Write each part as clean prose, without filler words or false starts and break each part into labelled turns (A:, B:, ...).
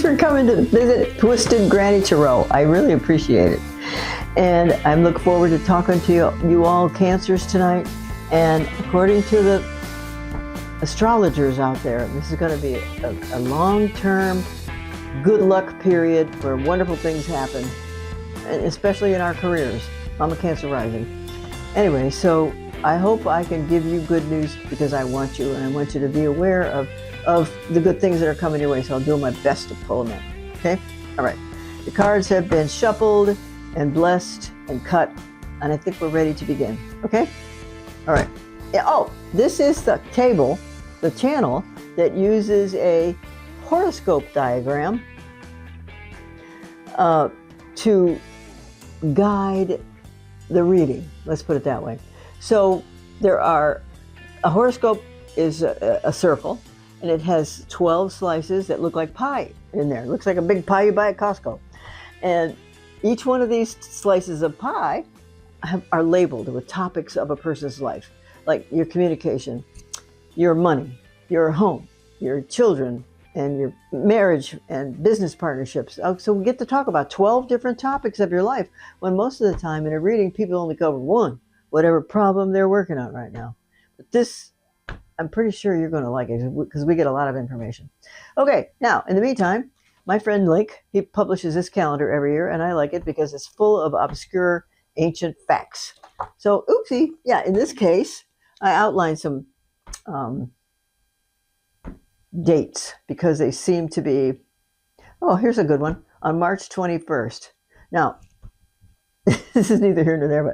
A: Thanks for coming to visit Twisted Granny Tarot. I really appreciate it. And I look forward to talking to you all Cancers tonight. And according to the astrologers out there, this is going to be a long-term good luck period where wonderful things happen, and especially in our careers. I'm a Cancer rising. Anyway, so I hope I can give you good news because I want you, and I want you to be aware of the good things that are coming your way. So I'll do my best to pull them in. Okay? All right. The cards have been shuffled and blessed and cut, and I think we're ready to begin. Okay? All right. Oh, this is the table, the channel that uses a horoscope diagram to guide the reading. Let's put it that way. So a horoscope is a circle, and it has 12 slices that look like pie in there. It looks like a big pie you buy at Costco. And each one of these slices of pie are labeled with topics of a person's life, like your communication, your money, your home, your children, and your marriage and business partnerships. So we get to talk about 12 different topics of your life, when most of the time in a reading, people only cover one, whatever problem they're working on right now. But this, I'm pretty sure you're going to like it because we get a lot of information. Okay, now, in the meantime, my friend Link, he publishes this calendar every year, and I like it because it's full of obscure ancient facts. So, oopsie, yeah, in this case, I outlined some dates because they seem to be, oh, here's a good one, on March 21st. Now, this is neither here nor there,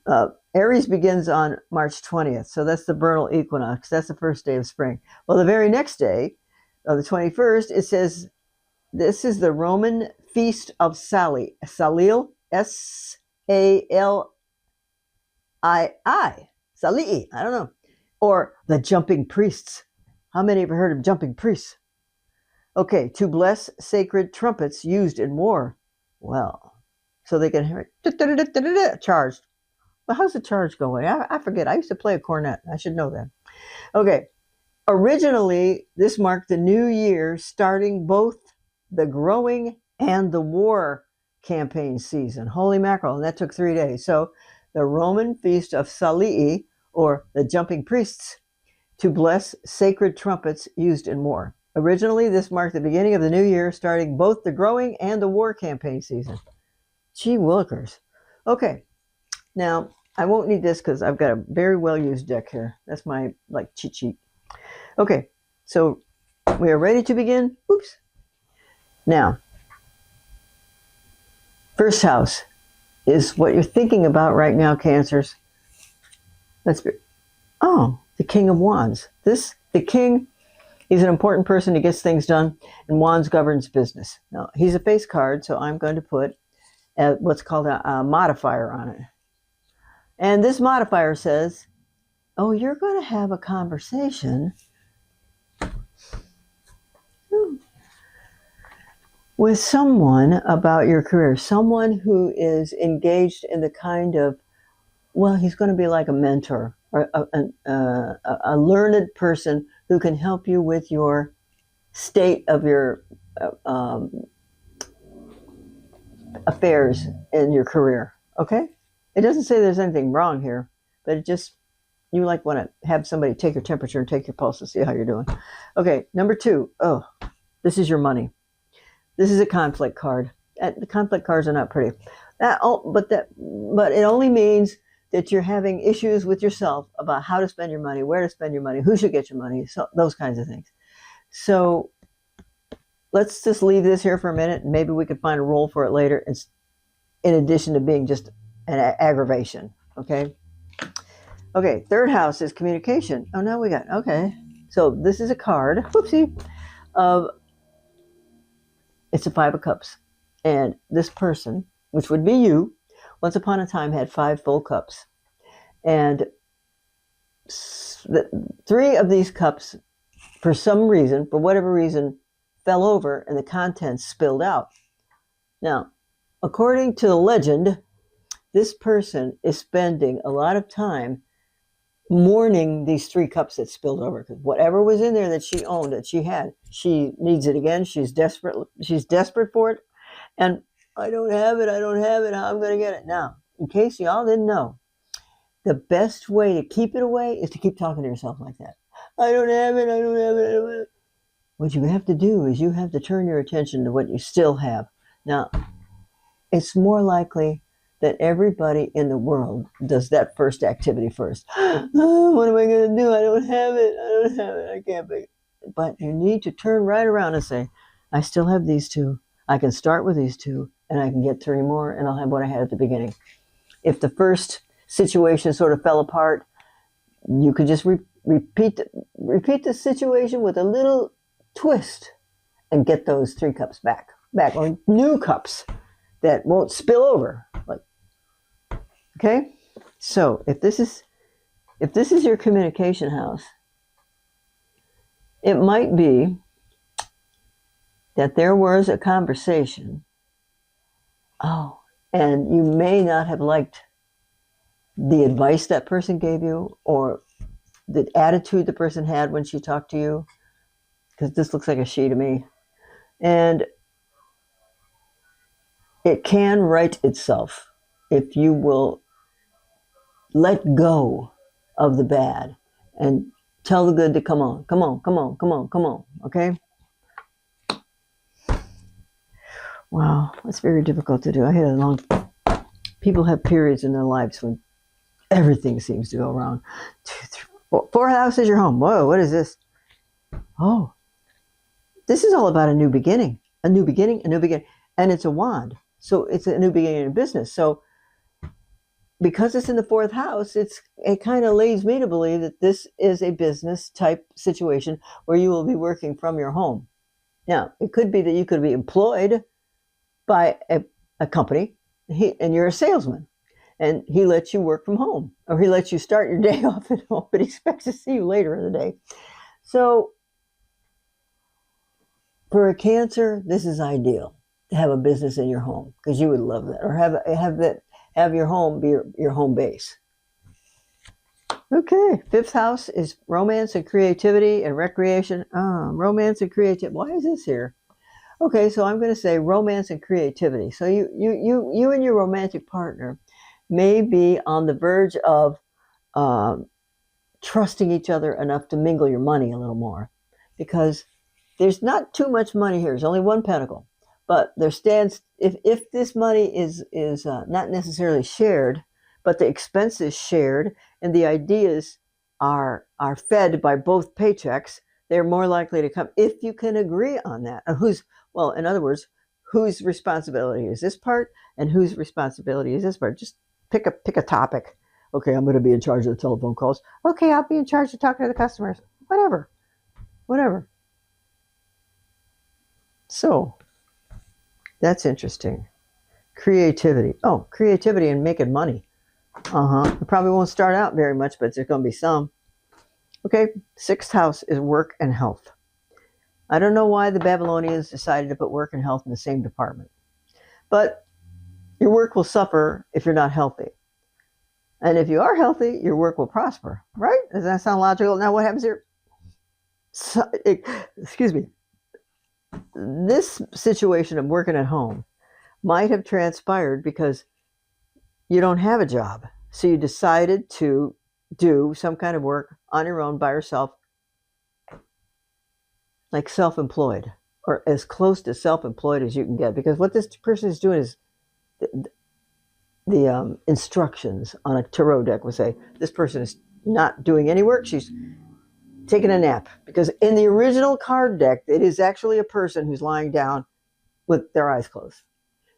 A: but Aries begins on March 20th, so that's the vernal equinox. That's the first day of spring. Well, the very next day, the 21st, it says, this is the Roman feast of Salii. Salil, S-A-L-I-I. Salii, I don't know. Or the jumping priests. How many have heard of jumping priests? Okay, to bless sacred trumpets used in war. Well, so they can hear it. Charged. Well, how's the charge going? I forget. I used to play a cornet. I should know that. Okay. Originally, this marked the new year, starting both the growing and the war campaign season. Holy mackerel. And that took 3 days. So the Roman feast of Salii, or the jumping priests, to bless sacred trumpets used in war. Originally, this marked the beginning of the new year, starting both the growing and the war campaign season. Gee willikers. Okay. Now, I won't need this because I've got a very well-used deck here. That's my, cheat sheet. Okay, so we are ready to begin. Oops. Now, first house is what you're thinking about right now, Cancers. The King of Wands. The King, he's an important person who gets things done, and Wands governs business. Now, he's a face card, so I'm going to put what's called a modifier on it. And this modifier says, oh, you're going to have a conversation with someone about your career, someone who is engaged in the kind of, well, he's going to be like a mentor or a learned person who can help you with your state of your affairs in your career, okay? It doesn't say there's anything wrong here, but it just, you want to have somebody take your temperature and take your pulse and see how you're doing. Okay, number 2. Oh, this is your money. This is a conflict card. The conflict cards are not pretty. But it only means that you're having issues with yourself about how to spend your money, where to spend your money, who should get your money, so those kinds of things. So let's just leave this here for a minute, and maybe we can find a role for it later, in addition to being just an aggravation, okay? Okay, third house is communication. Oh, now we got, okay. So this is a card, whoopsie, it's a 5 of Cups. And this person, which would be you, once upon a time had 5 full cups. And 3 of these cups, for some reason, for whatever reason, fell over and the contents spilled out. Now, according to the legend, this person is spending a lot of time mourning these 3 cups that spilled over, because whatever was in there that she owned, that she had, she needs it again. She's desperate for it. And I don't have it. How I'm going to get it? Now, in case y'all didn't know, the best way to keep it away is to keep talking to yourself like that. I don't have it. I don't have it. I don't have it. What you have to do is you have to turn your attention to what you still have. Now, it's more likely that everybody in the world does that first activity first. Oh, what am I going to do? I don't have it. I don't have it. I can't be. But you need to turn right around and say, I still have these 2. I can start with these 2, and I can get 3 more, and I'll have what I had at the beginning. If the first situation sort of fell apart, you could just repeat the situation with a little twist and get those 3 cups back, or new cups that won't spill over. Like, okay, so if this is your communication house, it might be that there was a conversation. Oh, and you may not have liked the advice that person gave you, or the attitude the person had when she talked to you, because this looks like a she to me. And it can right itself if you will let go of the bad and tell the good to come on, okay? Wow, that's very difficult to do. People have periods in their lives when everything seems to go wrong. 2, 3, 4. 4th house is your home. Whoa, what is this? Oh, this is all about a new beginning. And it's a wand. So it's a new beginning in business. So because it's in the 4th house, it kind of leads me to believe that this is a business type situation where you will be working from your home. Now, it could be that you could be employed by a company, and you're a salesman, and he lets you work from home, or he lets you start your day off at home, but he expects to see you later in the day. So for a Cancer, this is ideal to have a business in your home, because you would love that, or have your home be your home base. Okay, 5th house is romance and creativity and recreation. Romance and creativity. Why is this here? Okay, so I'm going to say romance and creativity. So you and your romantic partner may be on the verge of trusting each other enough to mingle your money a little more, because there's not too much money here. There's only 1 pentacle, but there stands, if this money is not necessarily shared, but the expense is shared and the ideas are fed by both paychecks, they're more likely to come if you can agree on that. In other words, whose responsibility is this part and whose responsibility is this part? Just pick a topic. Okay, I'm going to be in charge of the telephone calls. Okay, I'll be in charge of talking to the customers. Whatever. So, that's interesting. Creativity. Oh, creativity and making money. It probably won't start out very much, but there's going to be some. Okay, 6th house is work and health. I don't know why the Babylonians decided to put work and health in the same department. But your work will suffer if you're not healthy. And if you are healthy, your work will prosper, right? Does that sound logical? Now what happens here? Excuse me. This situation of working at home might have transpired because you don't have a job. So you decided to do some kind of work on your own by yourself, like self-employed, or as close to self-employed as you can get. Because what this person is doing is the instructions on a tarot deck would say, this person is not doing any work. She's taking a nap. Because in the original card deck, it is actually a person who's lying down with their eyes closed.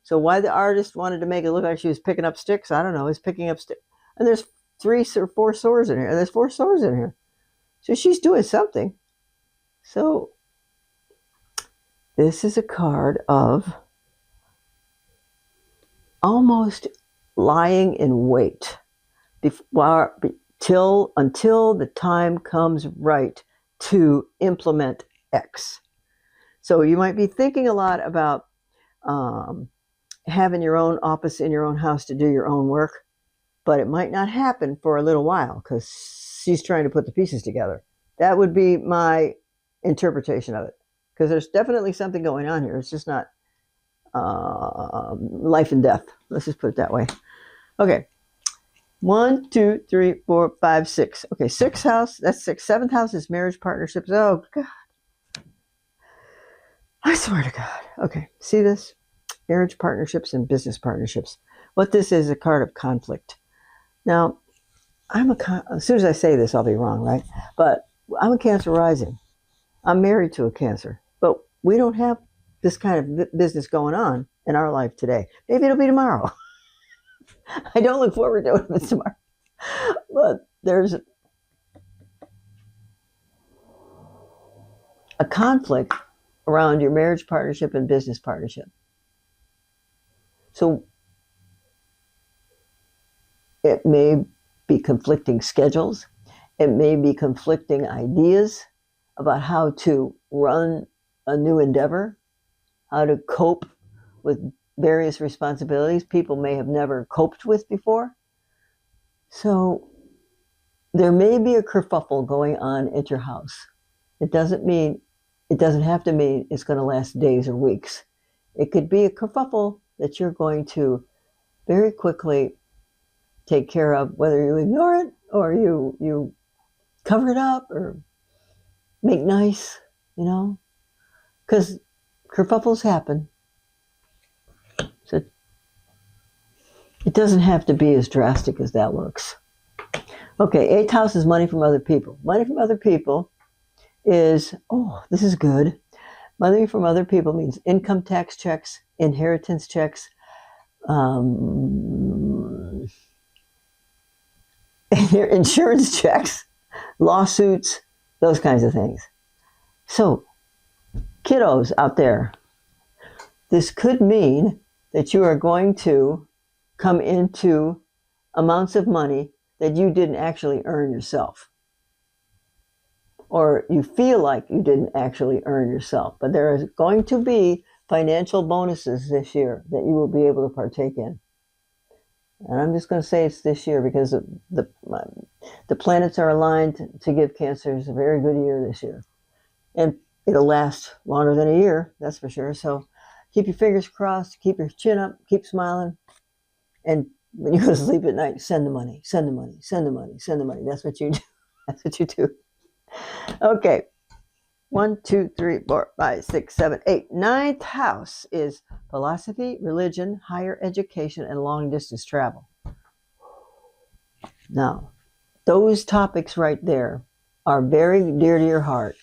A: So why the artist wanted to make it look like she was picking up sticks, I don't know. He's picking up sticks. And there's 3 or 4 swords in here. And there's 4 swords in here. So she's doing something. So this is a card of almost lying in wait until the time comes right to implement X. So you might be thinking a lot about having your own office in your own house to do your own work, but it might not happen for a little while because she's trying to put the pieces together. That would be my interpretation of it, because there's definitely something going on here. It's just not life and death. Let's just put it that way. Okay. 1, 2, 3, 4, 5, 6. Okay, sixth house. That's six. Seventh house is marriage partnerships. Oh God, I swear to God. Okay, see this? Marriage partnerships and business partnerships. What this is a card of conflict. Now, as soon as I say this, I'll be wrong, right? But I'm a Cancer rising. I'm married to a Cancer, but we don't have this kind of business going on in our life today. Maybe it'll be tomorrow. I don't look forward to it if it's tomorrow. But there's a conflict around your marriage partnership and business partnership. So it may be conflicting schedules. It may be conflicting ideas about how to run a new endeavor, how to cope with various responsibilities people may have never coped with before. So there may be a kerfuffle going on at your house. It doesn't have to mean it's going to last days or weeks. It could be a kerfuffle that you're going to very quickly take care of, whether you ignore it or you cover it up or make nice, because kerfuffles happen. So it doesn't have to be as drastic as that looks. Okay, eighth house is money from other people. Money from other people is, this is good. Money from other people means income tax checks, inheritance checks, insurance checks, lawsuits, those kinds of things. So, kiddos out there, this could mean that you are going to come into amounts of money that you didn't actually earn yourself. Or you feel like you didn't actually earn yourself. But there is going to be financial bonuses this year that you will be able to partake in. And I'm just going to say it's this year because the planets are aligned to give Cancers a very good year this year. And it'll last longer than a year, that's for sure. So keep your fingers crossed, keep your chin up, keep smiling. And when you go to sleep at night, send the money, send the money, send the money, send the money. That's what you do. That's what you do. Okay. 1, 2, 3, 4, 5, 6, 7, 8. Ninth house is philosophy, religion, higher education, and long distance travel. Now, those topics right there are very dear to your heart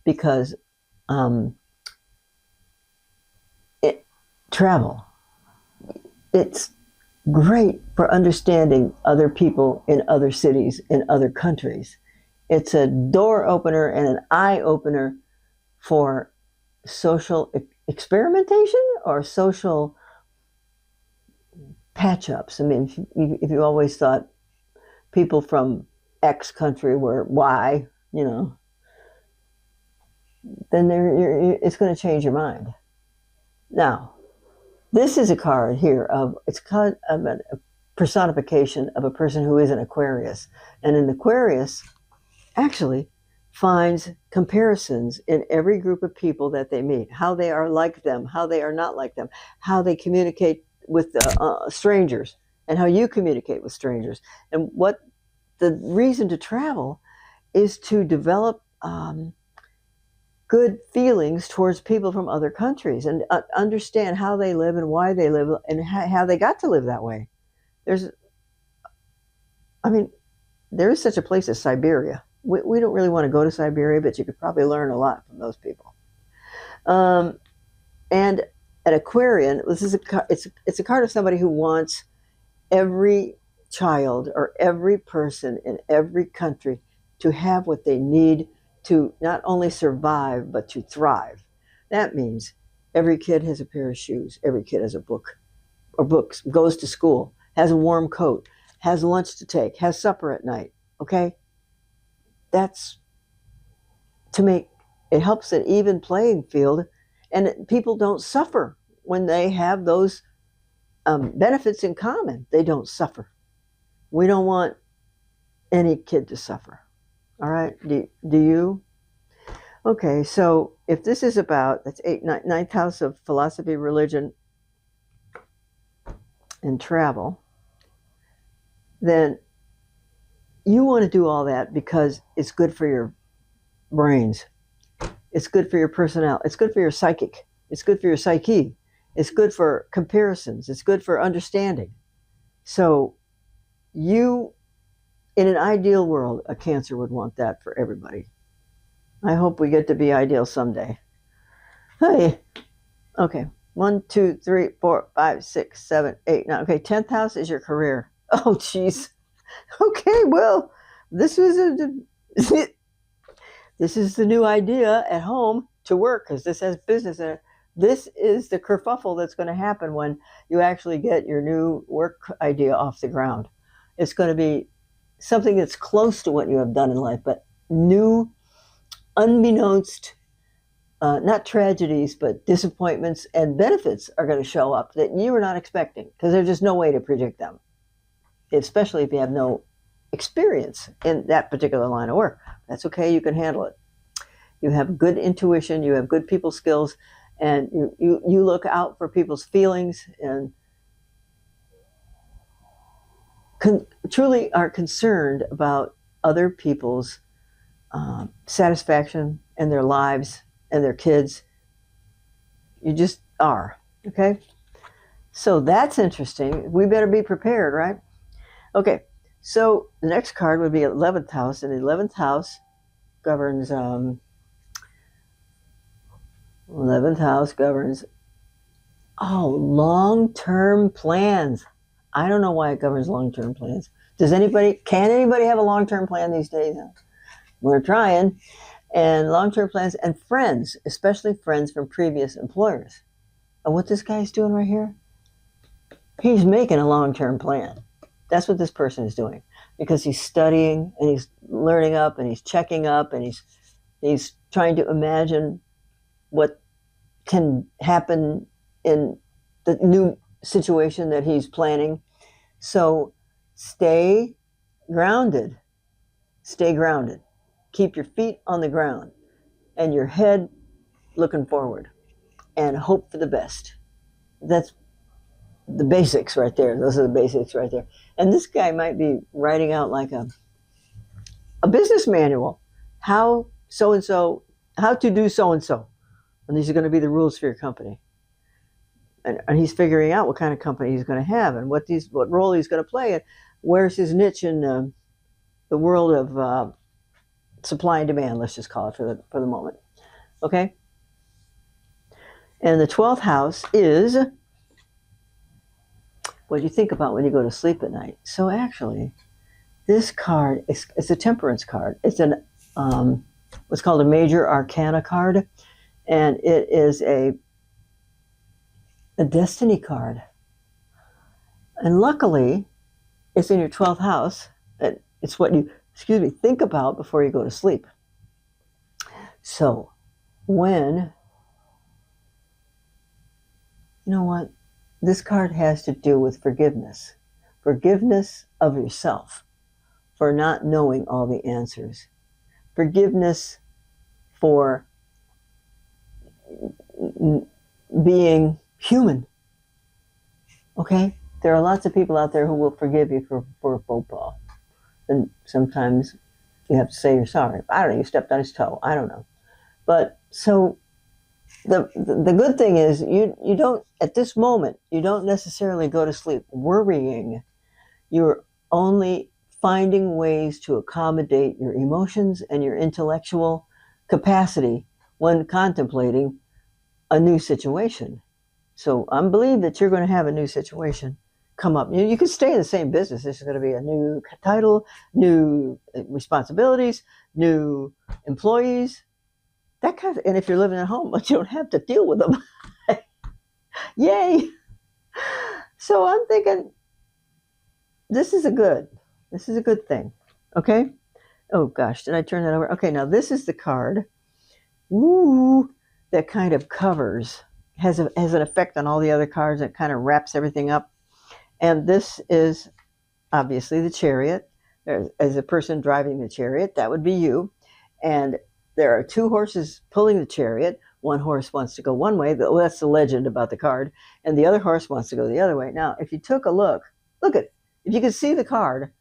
A: because travel, it's great for understanding other people in other cities, in other countries. It's a door opener and an eye opener for social experimentation or social patch-ups. I mean, if you always thought people from X country were Y, then it's going to change your mind. Now, this is a card here it's called a personification of a person who is an Aquarius. And an Aquarius actually finds comparisons in every group of people that they meet, how they are like them, how they are not like them, how they communicate with strangers, and how you communicate with strangers. And what the reason to travel is to develop good feelings towards people from other countries and understand how they live and why they live and how they got to live that way. There is such a place as Siberia. We don't really want to go to Siberia, but you could probably learn a lot from those people. And an Aquarian, it's a card of somebody who wants every child or every person in every country to have what they need to not only survive, but to thrive. That means every kid has a pair of shoes, every kid has a book or books, goes to school, has a warm coat, has lunch to take, has supper at night, okay? That's to make, it helps an even playing field, and people don't suffer when they have those benefits in common. They don't suffer. We don't want any kid to suffer. All right? Do you? Okay, so if this is about, that's ninth house of philosophy, religion, and travel, then you want to do all that because it's good for your brains. It's good for your personnel. It's good for your psychic. It's good for your psyche. It's good for comparisons. It's good for understanding. So you, in an ideal world, a Cancer would want that for everybody. I hope we get to be ideal someday. Hey, okay. 1, 2, 3, 4, 5, 6, 7, 8, 9. Okay, 10th house is your career. Oh, jeez. Okay, well, this is the new idea at home to work, because this has business in it. This is the kerfuffle that's going to happen when you actually get your new work idea off the ground. It's going to be something that's close to what you have done in life, but new, unbeknownst, not tragedies, but disappointments and benefits are going to show up that you were not expecting, because there's just no way to predict them, especially if you have no experience in that particular line of work. That's okay, you can handle it. You have good intuition, you have good people skills, and you look out for people's feelings and truly are concerned about other people's satisfaction and their lives and their kids. You just are, okay? So that's interesting. We better be prepared, right? Okay, so the next card would be 11th house, and the 11th house governs 11th house governs long-term plans. I don't know why it governs long-term plans. Can anybody have a long-term plan these days? We're trying. And long-term plans and friends, especially friends from previous employers. And what this guy's doing right here, he's making a long-term plan. That's what this person is doing, because he's studying and he's learning up and he's checking up and he's trying to imagine what can happen in the new situation that he's planning. So stay grounded. Stay grounded. Keep your feet on the ground and your head looking forward, and hope for the best. That's the basics right there. Those are the basics right there. And this guy might be writing out like a business manual. How to do so-and-so. And these are going to be the rules for your company. And he's figuring out what kind of company he's going to have and what role he's going to play and where's his niche in the world of supply and demand, let's just call it for the moment. Okay? And the 12th house is what you think about when you go to sleep at night. So actually, this card is a temperance card. It's what's called a major arcana card, and it is a destiny card. And luckily, it's in your 12th house. It's what you think about before you go to sleep. So you know what? This card has to do with forgiveness. Forgiveness of yourself for not knowing all the answers. Forgiveness for being human. Okay? There are lots of people out there who will forgive you for a faux pas. And sometimes you have to say you're sorry. I don't know, you stepped on his toe. I don't know. But so the good thing is you don't, at this moment, you don't necessarily go to sleep worrying. You're only finding ways to accommodate your emotions and your intellectual capacity when contemplating a new situation. So I believe that you're going to have a new situation come up. You could stay in the same business. This is going to be a new title, new responsibilities, new employees, that kind of, and if you're living at home, but you don't have to deal with them. Yay! So I'm thinking, this is a good thing. Okay? Oh gosh, did I turn that over? Okay, now this is the card. Ooh, that kind of covers, has an effect on all the other cards. It kind of wraps everything up. And this is obviously the Chariot. As a person driving the chariot, that would be you. And there are two horses pulling the chariot. One horse wants to go one way. Well, that's the legend about the card. And the other horse wants to go the other way. Now, if you took a look if you could see the card,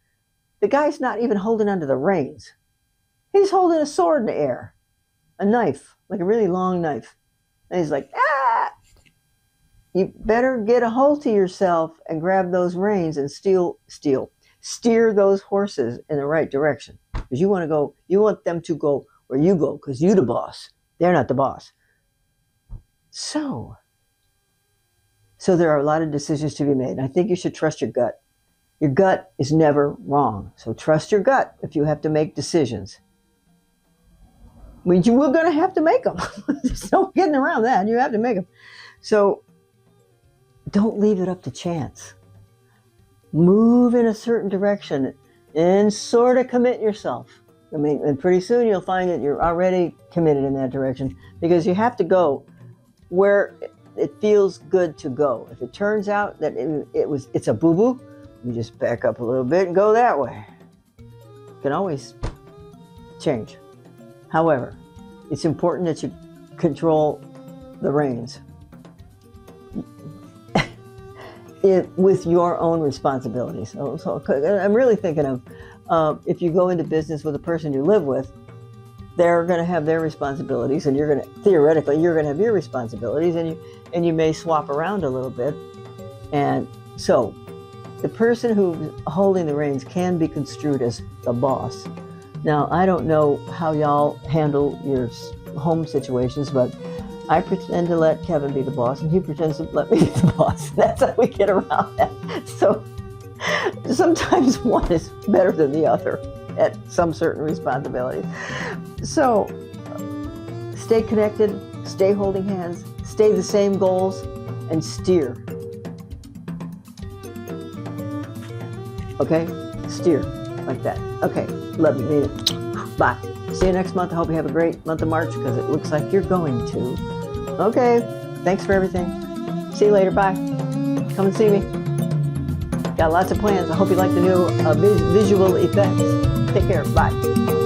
A: the guy's not even holding onto the reins. He's holding a sword in the air, a knife, like a really long knife. And he's like, ah! You better get a hold to yourself and grab those reins and steer those horses in the right direction. Because you want them to go where you go, because you're the boss. They're not the boss. So there are a lot of decisions to be made. I think you should trust your gut. Your gut is never wrong. So trust your gut if you have to make decisions. We're going to have to make them. There's no getting around that. You have to make them. So don't leave it up to chance. Move in a certain direction and sort of commit yourself. And pretty soon you'll find that you're already committed in that direction, because you have to go where it feels good to go. If it turns out that it's a boo-boo, you just back up a little bit and go that way. You can always change. However, it's important that you control the reins with your own responsibilities. So I'm really thinking of if you go into business with a person you live with, they're going to have their responsibilities, and theoretically you're going to have your responsibilities, and you may swap around a little bit. And so the person who's holding the reins can be construed as the boss. Now, I don't know how y'all handle your home situations, but I pretend to let Kevin be the boss, and he pretends to let me be the boss. That's how we get around that. So sometimes one is better than the other at some certain responsibilities. So stay connected, stay holding hands, stay the same goals, and steer. Okay? Steer like that. Okay. Love you. Mean it. Bye. See you next month. I hope you have a great month of March, because it looks like you're going to. Okay. Thanks for everything. See you later. Bye. Come and see me. Got lots of plans. I hope you like the new visual effects. Take care. Bye.